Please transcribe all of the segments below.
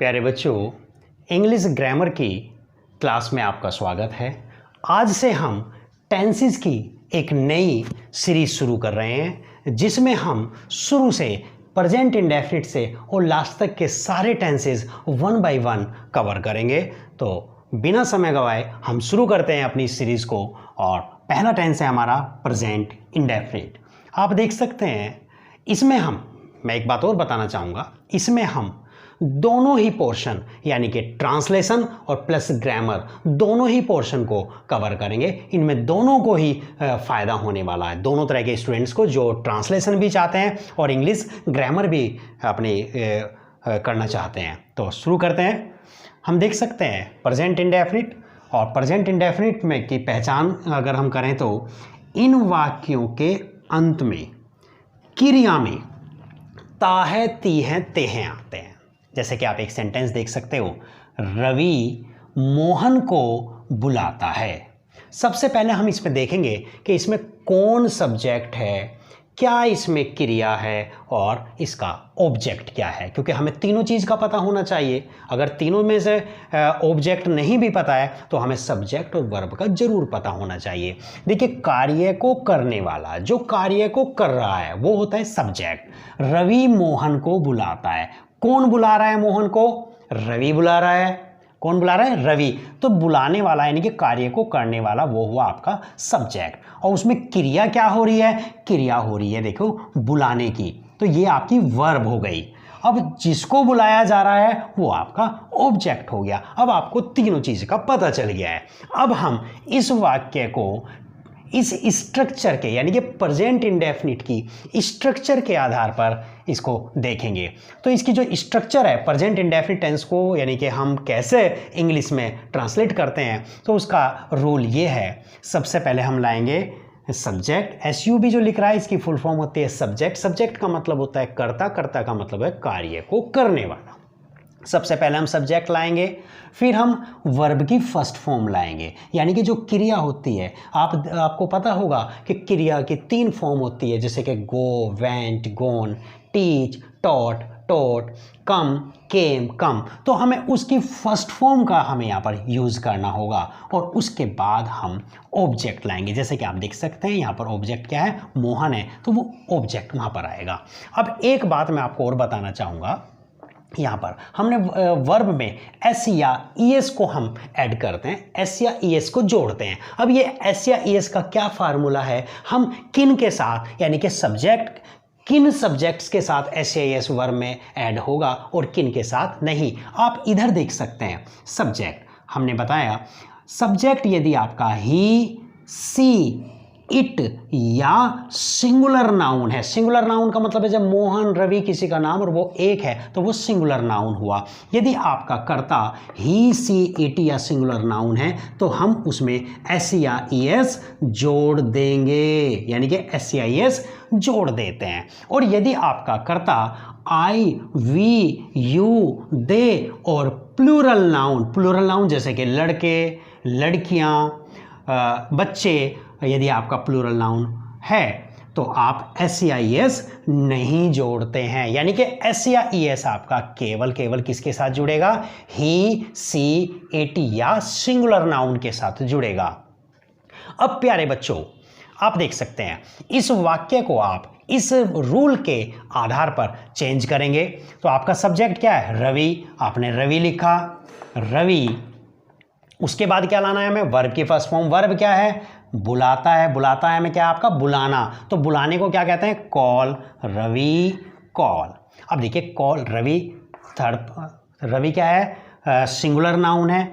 प्यारे बच्चों, English grammar की क्लास में आपका स्वागत है। आज से हम टेंसेस की एक नई सीरीज शुरू कर रहे हैं जिसमें हम शुरू से प्रेजेंट इंडेफिनिट से और लास्ट तक के सारे tenses one by one cover करेंगे। तो बिना समय गवाए हम शुरू करते हैं अपनी सीरीज को। और पहला टेंस है हमारा प्रेजेंट इंडेफिनिट। आप देख सकते हैं इसमें मैं एक बात और बताना चाहूँगा, इसमें हम दोनों ही पोर्शन यानी कि ट्रांसलेशन और प्लस ग्रामर दोनों ही पोर्शन को कवर करेंगे। इनमें दोनों को ही फ़ायदा होने वाला है, दोनों तरह के स्टूडेंट्स को जो ट्रांसलेशन भी चाहते हैं और इंग्लिश ग्रामर भी अपनी करना चाहते हैं। तो शुरू करते हैं। हम देख सकते हैं प्रेजेंट इंडेफिनिट, और प्रेजेंट इंडेफिनिट में की पहचान अगर हम करें तो इन वाक्यों के अंत में क्रिया में ता है, ती हैं, ते हैं आते हैं। जैसे कि आप एक सेंटेंस देख सकते हो, रवि मोहन को बुलाता है। सबसे पहले हम इसमें देखेंगे कि इसमें कौन सब्जेक्ट है, क्या इसमें क्रिया है और इसका ऑब्जेक्ट क्या है, क्योंकि हमें तीनों चीज़ का पता होना चाहिए। अगर तीनों में से ऑब्जेक्ट नहीं भी पता है तो हमें सब्जेक्ट और वर्ब का जरूर पता होना चाहिए। देखिए, कार्य को करने वाला, जो कार्य को कर रहा है वो होता है सब्जेक्ट। रवि मोहन को बुलाता है। कौन बुला रहा है मोहन को? रवि बुला रहा है। कौन बुला रहा है? रवि। तो बुलाने वाला यानी कि कार्य को करने वाला वो हुआ आपका सब्जेक्ट। और उसमें क्रिया क्या हो रही है? क्रिया हो रही है देखो बुलाने की, तो ये आपकी वर्ब हो गई। अब जिसको बुलाया जा रहा है वो आपका ऑब्जेक्ट हो गया। अब आपको तीनों चीज़ का पता चल गया है। अब हम इस वाक्य को इस स्ट्रक्चर के यानी कि प्रेजेंट इंडेफिनिट की स्ट्रक्चर के आधार पर इसको देखेंगे। तो इसकी जो स्ट्रक्चर है प्रेजेंट इंडेफिनिट टेंस को यानी कि हम कैसे इंग्लिश में ट्रांसलेट करते हैं, तो उसका रूल ये है। सबसे पहले हम लाएंगे सब्जेक्ट। SUB जो लिख रहा है इसकी फुल फॉर्म होती है सब्जेक्ट। सब्जेक्ट का मतलब होता है कर्ता, कर्ता का मतलब है कार्य को करने वाला। सबसे पहले हम सब्जेक्ट लाएंगे, फिर हम वर्ब की फर्स्ट फॉर्म लाएंगे यानी कि जो क्रिया होती है। आपको पता होगा कि क्रिया की 3 फॉर्म होती है, जैसे कि गो, वेंट, गोन, टीच, टॉट, टोट, कम, केम, कम। तो हमें उसकी फर्स्ट फॉर्म का हमें यहाँ पर यूज़ करना होगा और उसके बाद हम ऑब्जेक्ट लाएंगे। जैसे कि आप देख सकते हैं यहाँ पर ऑब्जेक्ट क्या है? मोहन है, तो वो ऑब्जेक्ट वहाँ पर आएगा। अब एक बात मैं आपको और बताना चाहूँगा, यहाँ पर हमने वर्ब में एस या ईएस को हम ऐड करते हैं, एस या ईएस को जोड़ते हैं। अब ये एस या ईएस का क्या फार्मूला है? हम किन के साथ यानी कि सब्जेक्ट, किन सब्जेक्ट्स के साथ एस या ईएस वर्ब में ऐड होगा और किन के साथ नहीं। आप इधर देख सकते हैं सब्जेक्ट, हमने बताया सब्जेक्ट यदि आपका ही, सी, इट या सिंगुलर नाउन है। सिंगुलर नाउन का मतलब है जब मोहन, रवि किसी का नाम और वो एक है तो वो सिंगुलर नाउन हुआ। यदि आपका कर्ता ही, सी, इट या सिंगुलर नाउन है तो हम उसमें एस या ईएस जोड़ देंगे, यानी कि एस या ईएस जोड़ देते हैं। और यदि आपका कर्ता आई, वी, यू, दे और प्लूरल नाउन जैसे कि लड़के, लड़कियां, बच्चे, यदि आपका प्लूरल नाउन है तो आप एस या ईएस नहीं जोड़ते हैं। यानी कि एस या ईएस आपका केवल किसके साथ जुड़ेगा? ही, सी, इट या सिंगुलर नाउन के साथ जुड़ेगा। अब प्यारे बच्चों, आप देख सकते हैं इस वाक्य को आप इस रूल के आधार पर चेंज करेंगे। तो आपका सब्जेक्ट क्या है? रवि। आपने रवि लिखा, रवि। उसके बाद क्या लाना है हमें? वर्ब की फर्स्ट फॉर्म। वर्ब क्या है? बुलाता है। बुलाता है में क्या आपका? बुलाना। तो बुलाने को क्या कहते हैं? कॉल। रवि कॉल। अब देखिए कॉल, रवि रवि क्या है? सिंगुलर नाउन है।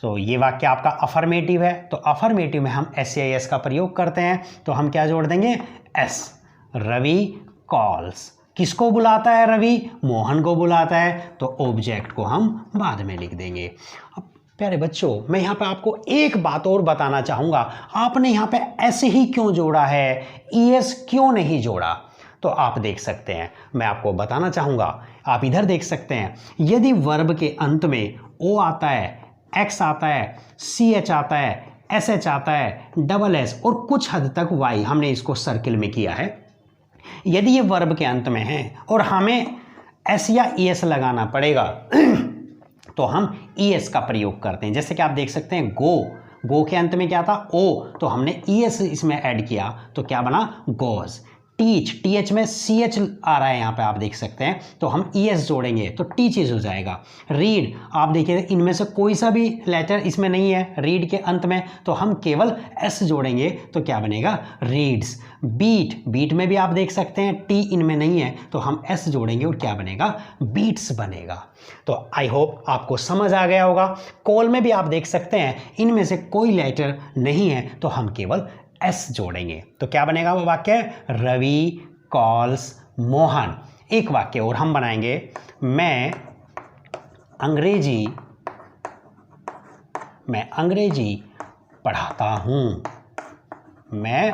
तो ये वाक्य आपका अफर्मेटिव है। तो अफर्मेटिव में हम एस या एस का प्रयोग करते हैं, तो हम क्या जोड़ देंगे? एस। रवि कॉल्स। किसको बुलाता है? रवि मोहन को बुलाता है, तो ऑब्जेक्ट को हम बाद में लिख देंगे। अब प्यारे बच्चों, मैं यहाँ पे आपको एक बात और बताना चाहूँगा। आपने यहाँ पे ऐसे ही क्यों जोड़ा है, ईएस क्यों नहीं जोड़ा? तो आप देख सकते हैं, मैं आपको बताना चाहूँगा। आप इधर देख सकते हैं, यदि वर्ब के अंत में ओ आता है, एक्स आता है, सी एच आता है, एस एच आता है, डबल एस और कुछ हद तक वाई, हमने इसको सर्किल में किया है। यदि ये वर्ब के अंत में है और हमें एस या ईएस लगाना पड़ेगा तो हम ईएस का प्रयोग करते हैं। जैसे कि आप देख सकते हैं गो, गो के अंत में क्या था ओ, तो हमने ईएस इसमें ऐड किया तो क्या बना गोज। टीच, टीएच में सीएच आ रहा है यहाँ पे आप देख सकते हैं, तो हम ईएस जोड़ेंगे तो टीचेस हो जाएगा। रीड, आप देखिए इनमें से कोई सा भी लेटर इसमें नहीं है रीड के अंत में, तो हम केवल एस जोड़ेंगे तो क्या बनेगा रीड्स। बीट, बीट में भी आप देख सकते हैं टी इनमें नहीं है तो हम एस जोड़ेंगे और क्या बनेगा बीट्स बनेगा। तो आई होप आपको समझ आ गया होगा। कॉल में भी आप देख सकते हैं इनमें से कोई लेटर नहीं है तो हम केवल एस जोड़ेंगे तो क्या बनेगा वो वाक्य, रवि कॉल्स मोहन। एक वाक्य और हम बनाएंगे, मैं अंग्रेजी पढ़ाता हूं, मैं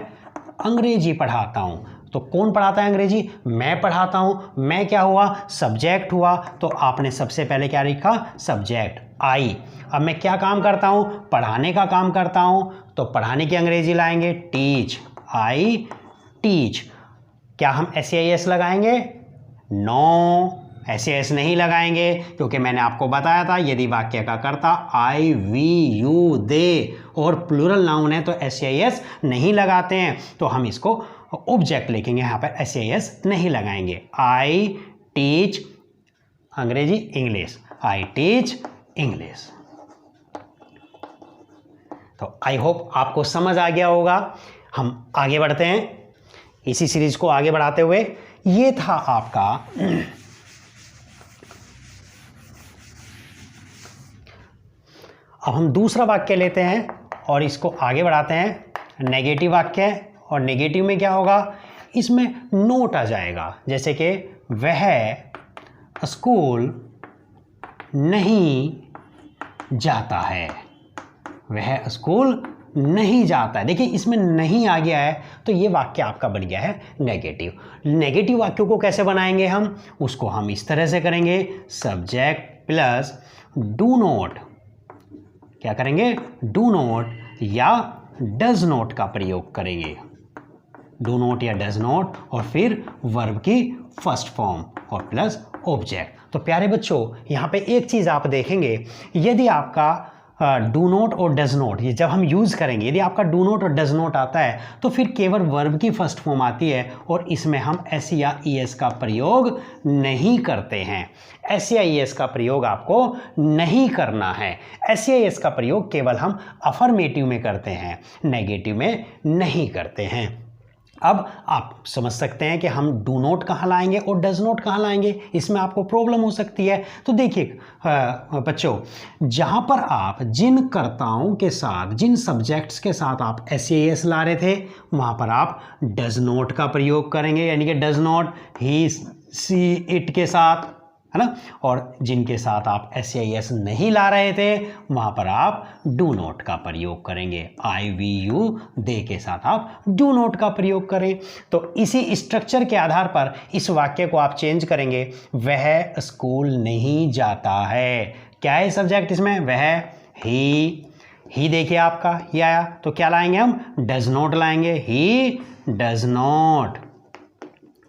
अंग्रेजी पढ़ाता हूं। तो कौन पढ़ाता है अंग्रेजी, मैं पढ़ाता हूं। मैं क्या हुआ, सब्जेक्ट हुआ, तो आपने सबसे पहले क्या लिखा सब्जेक्ट आई। अब मैं क्या काम करता हूं, पढ़ाने का काम करता हूं, तो पढ़ाने की अंग्रेजी लाएंगे टीच, आई टीच। क्या हम एस लगाएंगे, नो एस नहीं लगाएंगे, क्योंकि मैंने आपको बताया था यदि वाक्य का कर्ता आई वी यू दे और प्लूरल नाउन है तो एस नहीं लगाते हैं, तो हम इसको ऑब्जेक्ट लिखेंगे, यहाँ पर एस नहीं लगाएंगे। आई टीच अंग्रेजी इंग्लिश, आई टीच इंग्लिश। तो आई होप आपको समझ आ गया होगा। हम आगे बढ़ते हैं इसी सीरीज को आगे बढ़ाते हुए। ये था आपका अब हम दूसरा वाक्य लेते हैं और इसको आगे बढ़ाते हैं। नेगेटिव वाक्य है और नेगेटिव में क्या होगा, इसमें नोट आ जाएगा, जैसे कि वह स्कूल नहीं जाता है, वह स्कूल नहीं जाता है। देखिए इसमें नहीं आ गया है तो ये वाक्य आपका बन गया है नेगेटिव। नेगेटिव वाक्यों को कैसे बनाएंगे हम, उसको हम इस तरह से करेंगे, सब्जेक्ट प्लस डू नॉट, क्या करेंगे डू नॉट या डज नॉट का प्रयोग करेंगे, डू नॉट या डज नॉट, और फिर वर्ब की फर्स्ट फॉर्म और प्लस ऑब्जेक्ट। तो प्यारे बच्चों यहाँ पे एक चीज़ आप देखेंगे, यदि आपका डू नॉट और डज नॉट ये जब हम यूज़ करेंगे, यदि आपका डू नॉट और डज नॉट आता है तो फिर केवल वर्ब की फर्स्ट फॉर्म आती है और इसमें हम एस या ई एस का प्रयोग नहीं करते हैं। एस या ई एस का प्रयोग आपको नहीं करना है। एस या ई एस का प्रयोग केवल हम अफर्मेटिव में करते हैं, नेगेटिव में नहीं करते हैं। अब आप समझ सकते हैं कि हम डू नोट कहाँ लाएंगे और डज नोट कहाँ लाएंगे, इसमें आपको प्रॉब्लम हो सकती है। तो देखिए बच्चों, जहाँ पर आप जिन कर्ताओं के साथ, जिन सब्जेक्ट्स के साथ आप एस ला रहे थे, वहाँ पर आप डज नोट का प्रयोग करेंगे, यानी कि does not he see it के साथ, है ना। और जिनके साथ आप एस नहीं ला रहे थे वहाँ पर आप डू नॉट का प्रयोग करेंगे, आई वी यू दे के साथ आप डू नॉट का प्रयोग करें। तो इसी स्ट्रक्चर के आधार पर इस वाक्य को आप चेंज करेंगे, वह स्कूल नहीं जाता है। क्या है सब्जेक्ट इसमें, वह, ही देखिए आपका ये आया, तो क्या लाएंगे हम, डज नॉट लाएंगे, he does not,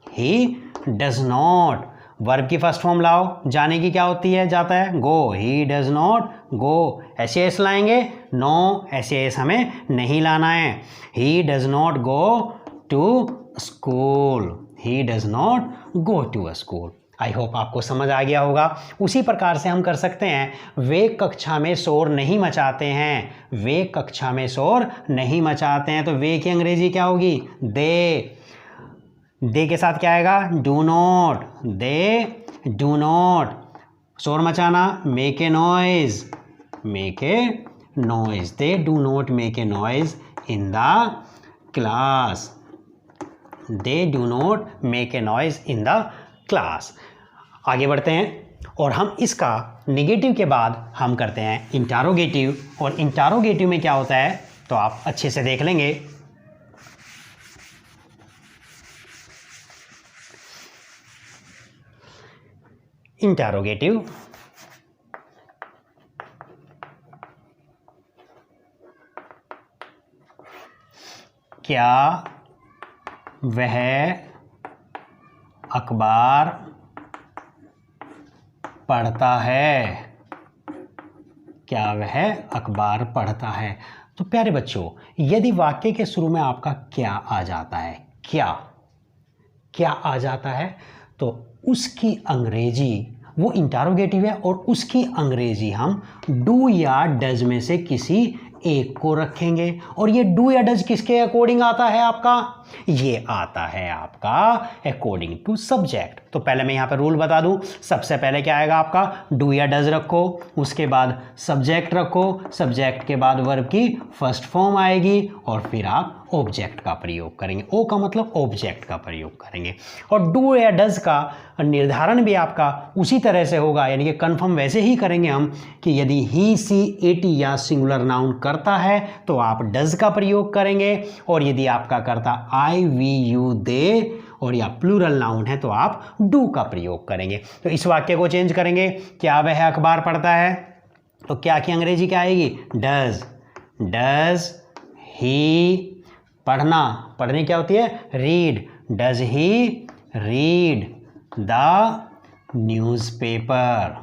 he does not. Verb की फर्स्ट फॉर्म लाओ, जाने की क्या होती है, जाता है, go, he does not go. S लाएंगे, नो एस हमें नहीं लाना है, he does not go to school, he does not go to a school. I hope आपको समझ आ गया होगा। उसी प्रकार से हम कर सकते हैं, वे कक्षा में शोर नहीं मचाते हैं, वे कक्षा में शोर नहीं मचाते हैं, तो वे की अंग्रेजी क्या होगी, दे के साथ क्या आएगा, do not, they do not. शोर मचाना, make a noise, make a noise, they do not make a noise in the class, they do not make a noise in the class. आगे बढ़ते हैं और हम इसका निगेटिव के बाद हम करते हैं इंटारोगेटिव, और इंटारोगेटिव में क्या होता है तो आप अच्छे से देख लेंगे। इंटरोगेटिव क्या वह अखबार पढ़ता है, क्या वह अखबार पढ़ता है। तो प्यारे बच्चों, यदि वाक्य के शुरू में आपका क्या आ जाता है, क्या आ जाता है, तो उसकी अंग्रेजी, वो इंटरोगेटिव है और उसकी अंग्रेजी हम डू या डज में से किसी एक को रखेंगे। और ये डू या डज किसके अकॉर्डिंग आता है आपका, ये आता है आपका अकॉर्डिंग टू सब्जेक्ट। तो पहले मैं यहाँ पर रूल बता दूँ, सबसे पहले क्या आएगा आपका, डू या डज रखो, उसके बाद सब्जेक्ट रखो, सब्जेक्ट के बाद वर्ब की फर्स्ट फॉर्म आएगी और फिर आप ऑब्जेक्ट का प्रयोग करेंगे। ओ का मतलब ऑब्जेक्ट का प्रयोग करेंगे। और डू या डज का निर्धारण भी आपका उसी तरह से होगा, यानी कि कन्फर्म वैसे ही करेंगे हम कि यदि ही, सी, इट या सिंगुलर नाउन करता है तो आप डज का प्रयोग करेंगे, और यदि आपका करता आई, वी, यू, दे और या प्लूरल नाउन है तो आप डू का प्रयोग करेंगे। तो इस वाक्य को चेंज करेंगे, क्या वह अखबार पढ़ता है, तो क्या की अंग्रेजी क्या आएगी, डज ही, पढ़ने क्या होती है, read, does he read the newspaper.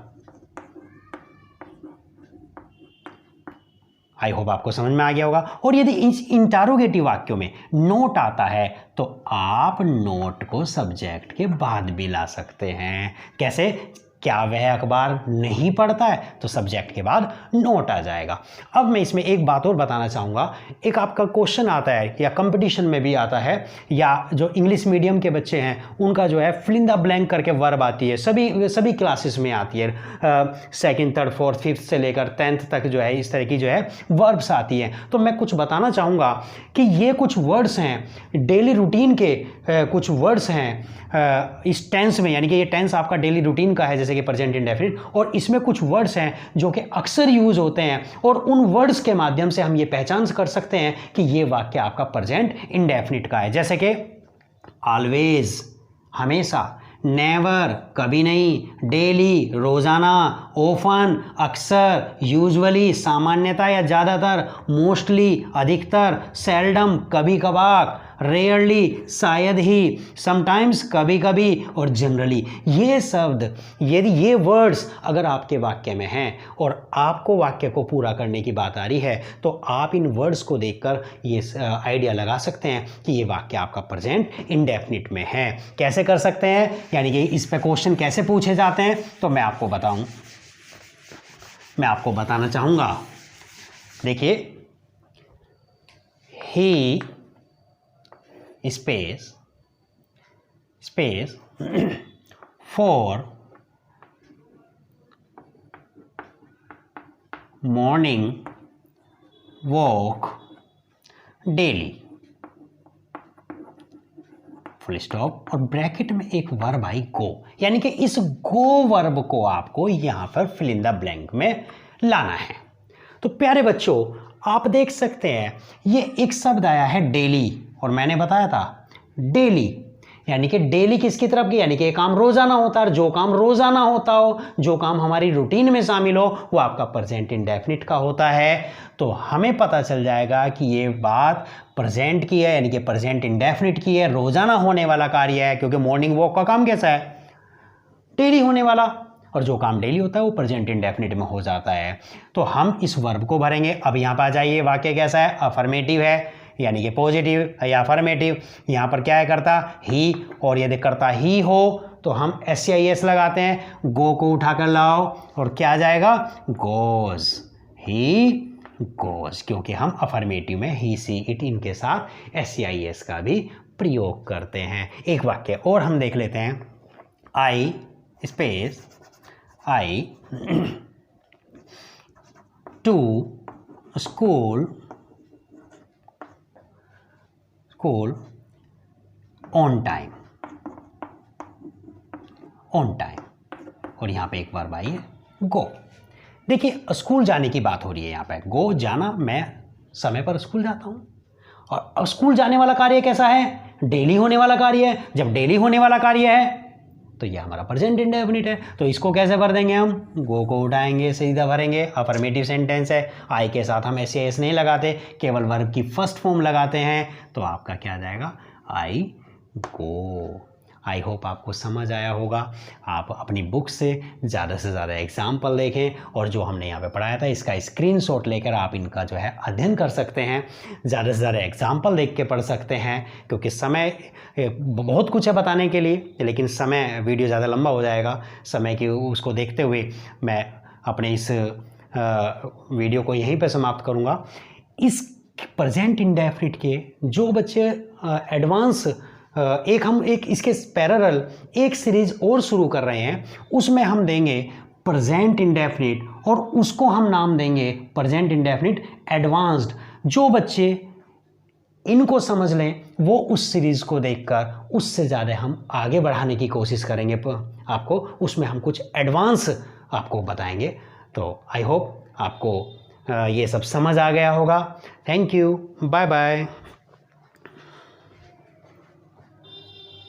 I hope आपको समझ में आ गया होगा। और यदि इस इंटरोगेटिव वाक्यों में नोट आता है तो आप नोट को सब्जेक्ट के बाद भी ला सकते हैं। कैसे, क्या वह अखबार नहीं पढ़ता है, तो सब्जेक्ट के बाद नोट आ जाएगा। अब मैं इसमें एक बात और बताना चाहूँगा, एक आपका क्वेश्चन आता है या कंपटीशन में भी आता है, या जो इंग्लिश मीडियम के बच्चे हैं उनका जो है फिल इन द ब्लैंक करके वर्ब आती है, सभी क्लासेस में आती है, सेकंड, थर्ड, फोर्थ, फिफ्थ से लेकर 10th तक जो है इस तरह की जो है वर्ब्स आती हैं। तो मैं कुछ बताना चाहूँगा कि ये कुछ वर्ड्स हैं डेली रूटीन के, कुछ वर्ड्स हैं इस टेंस में, यानी कि ये टेंस आपका डेली रूटीन का है जैसे कि प्रेजेंट इंडेफिनिट, और इसमें कुछ वर्ड्स हैं जो कि अक्सर यूज होते हैं, और उन वर्ड्स के माध्यम से हम ये पहचान कर सकते हैं कि ये वाक्य आपका प्रेजेंट इंडेफिनिट का है। जैसे कि ऑलवेज, हमेशा, नेवर, कभी नहीं, डेली, रोजाना, ऑफन, अक्सर, यूजुअली, सामान्यतः या ज़्यादातर, मोस्टली, अधिकतर, सेल्डम, कभी कभार, रेयरली, शायद ही, समटाइम्स, कभी कभी, और जनरली। ये शब्द, यदि ये वर्ड्स अगर आपके वाक्य में हैं और आपको वाक्य को पूरा करने की बात आ रही है तो आप इन वर्ड्स को देखकर ये आइडिया लगा सकते हैं कि ये वाक्य आपका प्रेजेंट इंडेफिनिट में है। कैसे कर सकते हैं, यानी कि इस पे क्वेश्चन कैसे पूछे जाते हैं, तो मैं आपको बताना चाहूँगा। देखिए, he space for morning walk daily, full stop, और ब्रैकेट में एक वर्ब आई गो, यानी कि इस गो वर्ब को आपको यहां पर फिल इन द ब्लैंक में लाना है। तो प्यारे बच्चों, आप देख सकते हैं ये एक शब्द आया है डेली, और मैंने बताया था डेली, यानी कि डेली किसकी तरफ की, यानी कि ये काम रोजाना होता है, जो काम रोजाना होता हो, जो काम हमारी रूटीन में शामिल हो, वो आपका प्रेजेंट इंडेफिनिट का होता है। तो हमें पता चल जाएगा कि ये बात प्रेजेंट की है, यानी कि प्रेजेंट इंडेफिनिट की है, रोजाना होने वाला कार्य है, क्योंकि मॉर्निंग वॉक का काम कैसा है, डेली होने वाला, और जो काम डेली होता है वो प्रेजेंट इंडेफिनिट में हो जाता है। तो हम इस वर्ब को भरेंगे। अब यहाँ पर आ जाइए, वाक्य कैसा है, अफर्मेटिव है, यानी कि पॉजिटिव या अफर्मेटिव। यहाँ पर क्या है, करता ही, और यदि करता ही हो तो हम SCIS लगाते हैं, गो को उठाकर लाओ और क्या आ जाएगा, गोज, ही गोज, क्योंकि हम अफर्मेटिव में ही, सी, इट इनके साथ SCIS का भी प्रयोग करते हैं। एक वाक्य और हम देख लेते हैं, I space I to school on time, और यहाँ पे एक बार भाई है गो। देखिए, स्कूल जाने की बात हो रही है यहाँ पे, गो जाना, मैं समय पर स्कूल जाता हूँ, और स्कूल जाने वाला कार्य कैसा है, डेली होने वाला कार्य है। जब डेली होने वाला कार्य है तो ये हमारा प्रेजेंट इंडेफिनिट है। तो इसको कैसे भर देंगे हम, गो को उठाएंगे, सीधा भरेंगे, अफर्मेटिव सेंटेंस है, आई के साथ हम SCIS नहीं लगाते, केवल वर्ब की फर्स्ट फॉर्म लगाते हैं। तो आपका क्या आ जाएगा, आई गो, आई होप आपको समझ आया होगा। आप अपनी बुक से ज़्यादा एग्जाम्पल देखें और जो हमने यहाँ पे पढ़ाया था इसका स्क्रीनशॉट लेकर आप इनका जो है अध्ययन कर सकते हैं। ज़्यादा से ज़्यादा एग्जाम्पल देख के पढ़ सकते हैं, क्योंकि समय बहुत कुछ है बताने के लिए, लेकिन समय वीडियो ज़्यादा लंबा हो जाएगा। समय की उसको देखते हुए मैं अपने इस वीडियो को यहीं पे समाप्त करूँगा। इस प्रेजेंट इंडेफिनिट के जो बच्चे एडवांस हम एक इसके पैरेलल एक सीरीज और शुरू कर रहे हैं, उसमें हम देंगे प्रेजेंट इंडेफिनिट और उसको हम नाम देंगे प्रेजेंट इंडेफिनिट एडवांस्ड। जो बच्चे इनको समझ लें वो उस सीरीज़ को देखकर उससे ज़्यादा हम आगे बढ़ाने की कोशिश करेंगे आपको, उसमें हम कुछ एडवांस आपको बताएंगे। तो आई होप आपको ये सब समझ आ गया होगा। Thank you, bye bye.